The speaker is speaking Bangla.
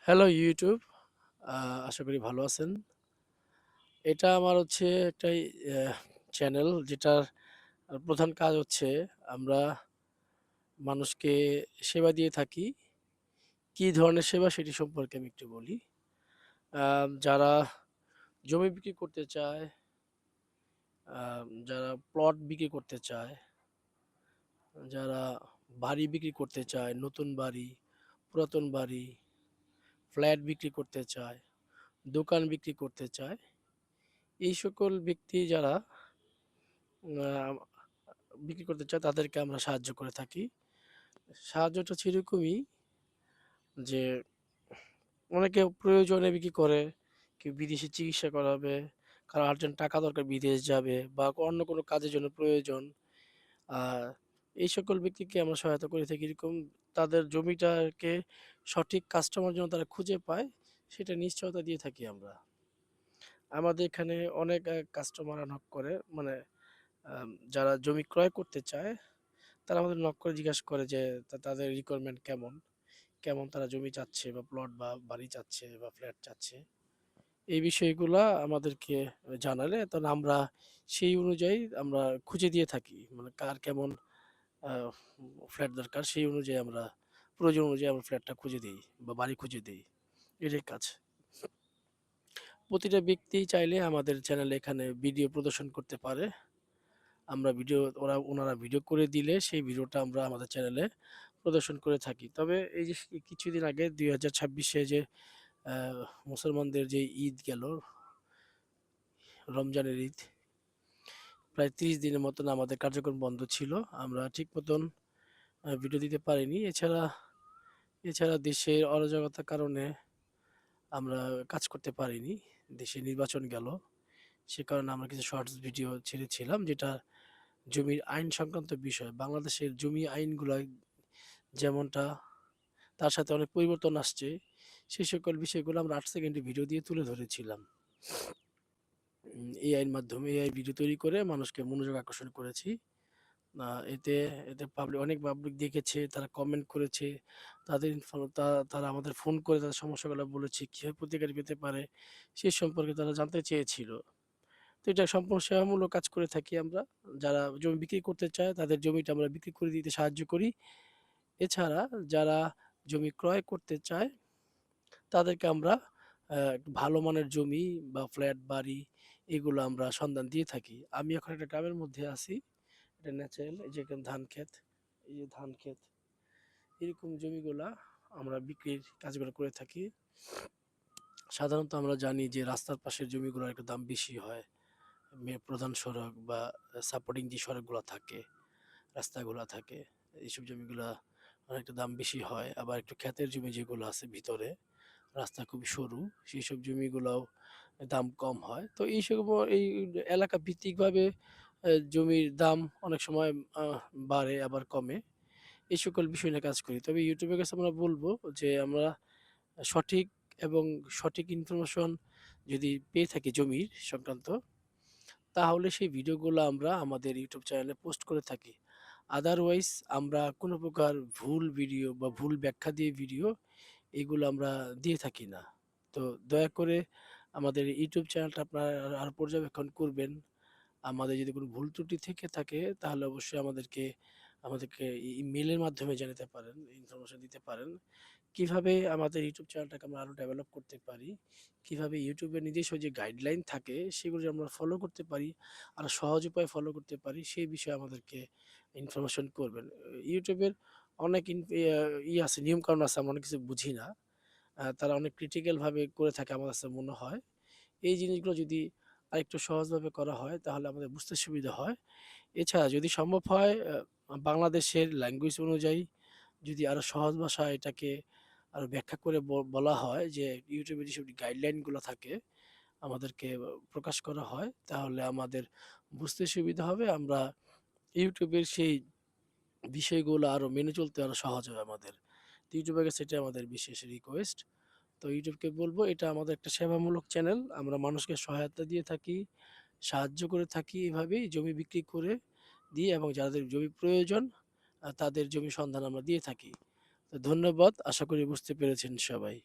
Hello YouTube. আশা করি ভালো আছেন। এটা আমার হচ্ছে একটা চ্যানেল যেটার প্রধান কাজ হচ্ছে আমরা মানুষকে সেবা দিয়ে থাকি। কি ধরনের সেবা সেটি সম্পর্কে আমি একটু বলি। যারা জমি বিক্রি করতে চায়, যারা প্লট বিক্রি করতে চায়, যারা বাড়ি বিক্রি করতে চায়, নতুন বাড়ি, পুরাতন বাড়ি, ফ্ল্যাট বিক্রি করতে চায়, দোকান বিক্রি করতে চায়, এই সকল ব্যক্তি যারা আ বিক্রি করতে চায় তাদেরকে আমরা সাহায্য করে থাকি। সাহায্যটা হচ্ছে এরকমই যে অনেকে প্রয়োজনে বিক্রি করে, কেউ বিদেশে চিকিৎসা করাবে, কারো আর্জেন্ট টাকা দরকার বিদেশ যাবে বা অন্য কোনো কাজের জন্য প্রয়োজন। আর এই সকল ব্যক্তিকে আমরা সহায়তা করে থাকি এরকম তাদের জমিটাকে সঠিক কাস্টমার যেন তারা খুঁজে পায় সেটা নিশ্চয়তা দিয়ে থাকি আমরা। আমাদের এখানে অনেক কাস্টমাররা নক করে মানে যারা জমি ক্রয় করতে চায় তারা আমাদের নক করে জিজ্ঞাসা করে যে তাদের রিকোয়ারমেন্ট কেমন, কেমন তারা জমি চাচ্ছে বা প্লট বা বাড়ি চাচ্ছে বা ফ্ল্যাট চাচ্ছে। এই বিষয়গুলা আমাদেরকে জানালে তখন আমরা সেই অনুযায়ী আমরা খুঁজে দিয়ে থাকি। মানে কার কেমন আ ফ্ল্যাট দরকার সেই অনুযায়ী আমরা প্রয়োজন অনুযায়ী আমরা ফ্ল্যাটটা খুঁজে দেই বা বাড়ি খুঁজে দেই। এটাই কাজ। প্রতিটা ব্যক্তি চাইলে আমাদের চ্যানেলে এখানে ভিডিও প্রদর্শন করতে পারে। আমরা ভিডিও ওনারা ভিডিও করে দিলে সেই ভিডিওটা আমরা আমাদের চ্যানেলে প্রদর্শন করে থাকি। তবে এই যে কিছুদিন আগে ২০২৬ যে আ মুসলমানদের যে ঈদ গেল, রমজানের ঈদ, প্রায় ৩০ দিনের মতন আমাদের কার্যক্রম বন্ধ ছিল। আমরা ঠিক মতন ভিডিও দিতে পারিনি। এছাড়া দেশের অরাজকতার কারণে আমরা কাজ করতে পারিনি। দেশে নির্বাচন গেল। সে কারণে আমরা কিছু শর্টস ভিডিও ছেড়েছিলাম যেটা জমির আইন সংক্রান্ত বিষয়। বাংলাদেশের জমি আইনগুলা যেমনটা তার সাথে অনেক পরিবর্তন আসছে। সেই সকল বিষয়গুলো আমরা ৮ সেকেন্ডের ভিডিও দিয়ে তুলে ধরেছিলাম। এআইর মাধ্যমে এআই ভিডিও তৈরি করে মানুষকে মনোযোগ আকর্ষণ করেছি। আ এতে এতে অনেক পাবলিক দেখেছে, তারা কমেন্ট করেছে। তাদের তারা আমাদের ফোন করে তাদের সমস্যাগুলো বলেছে, কিভাবে প্রতিকার পেতে পারে সে সম্পর্কে তারা জানতে চেয়েছিল। তো এটা সম্পূর্ণ সেবামূলক কাজ করে থাকি আমরা। যারা জমি বিক্রি করতে চায় তাদের জমিটা আমরা বিক্রি করে দিতে সাহায্য করি। এছাড়া যারা জমি ক্রয় করতে চায় তাদেরকে আমরা ভালো মানের জমি বা ফ্ল্যাট, বাড়ি এগুলো আমরা সন্ধান দিয়ে থাকি। আমি এখন একটা গ্রামের মধ্যে আছি। এটা ন্যাচারাল এই যে এখানে ধান ক্ষেত, এই যে ধান ক্ষেত। এরকম জমিগুলা আমরা বিক্রির কাজগুলো করে থাকি। সাধারণত আমরা জানি যে রাস্তার পাশের জমিগুলোর একটু দাম বেশি হয়। প্রধান সড়ক বা সাপোর্টিং যে সড়কগুলা থাকে, রাস্তাগুলা থাকে, এইসব জমিগুলা অনেকটা দাম বেশি হয়। আবার একটু ক্ষেতের জমি যেগুলো আছে ভিতরে রাস্তা খুবই সরু, সেইসব জমিগুলাও দাম কম হয়। তো এই এলাকা ভিত্তিকভাবে জমির দাম অনেক সময় বাড়ে আবার কমে। এই সকল বিষয় নিয়ে কাজ করি। তবে ইউটিউবের কাছে আমরা বলব যে আমরা সঠিক এবং সঠিক ইনফরমেশন যদি পেয়ে থাকি জমির সংক্রান্ত, তাহলে সেই ভিডিওগুলো আমরা আমাদের ইউটিউব চ্যানেলে পোস্ট করে থাকি। আদারওয়াইজ আমরা কোনো প্রকার ভুল ভিডিও বা ভুল ব্যাখ্যা দিয়ে ভিডিও এগুলো আমরা দিয়ে থাকি না। তো দয়া করে আমাদের ইউটিউব চ্যানেলটা আপনারা আরো পর্যবেক্ষণ করবেন। আমাদের যদি কোনো ভুল ত্রুটি থেকে থাকে তাহলে অবশ্যই আমাদেরকে ইমেইলের মাধ্যমে জানাতে পারেন, ইনফরমেশন দিতে পারেন। কিভাবে আমাদের ইউটিউব চ্যানেলটাকে আমরা আরো ডেভেলপ করতে পারি, কিভাবে ইউটিউবের নিজস্ব যে গাইডলাইন থাকে সেগুলো আমরা ফলো করতে পারি, আরো সহজ উপায়ে ফলো করতে পারি সেই বিষয়ে আমাদেরকে ইনফরমেশন করবেন। ইউটিউবের অনেক আছে নিয়মকানুন আছে আমরা অনেক কিছু বুঝি না। তারা অনেক ক্রিটিক্যাল ভাবে করে থাকে আমার কাছে মনে হয়। এই জিনিসগুলো যদি আরেকটু সহজভাবে করা হয় তাহলে আমাদের বুঝতে সুবিধা হয়। এছাড়া যদি সম্ভব হয় বাংলাদেশের ল্যাঙ্গুয়েজ অনুযায়ী যদি আরো সহজ ভাষায় এটাকে আরো ব্যাখ্যা করে বলা হয় যে YouTube এ যেসব গাইডলাইন গুলো থাকে আমাদেরকে প্রকাশ করা হয় তাহলে আমাদের বুঝতে সুবিধা হবে। আমরা YouTube এর সেই বিষয়গুলো আরো মেনে চলতে আরো সহজ হবে আমাদের। তো YouTube এর কাছে এটাই আমাদের বিশেষ রিকোয়েস্ট। তো ইউটিউবকে বলবো এটা আমাদের একটা সেবামূলক চ্যানেল। আমরা মানুষকে সহায়তা দিয়ে থাকি, সাহায্য করে থাকি এভাবেই জমি বিক্রি করে দিই এবং যাদের জমি প্রয়োজন তাদের জমি সন্ধান আমরা দিয়ে থাকি। তো ধন্যবাদ। আশা করি বুঝতে পেরেছেন সবাই।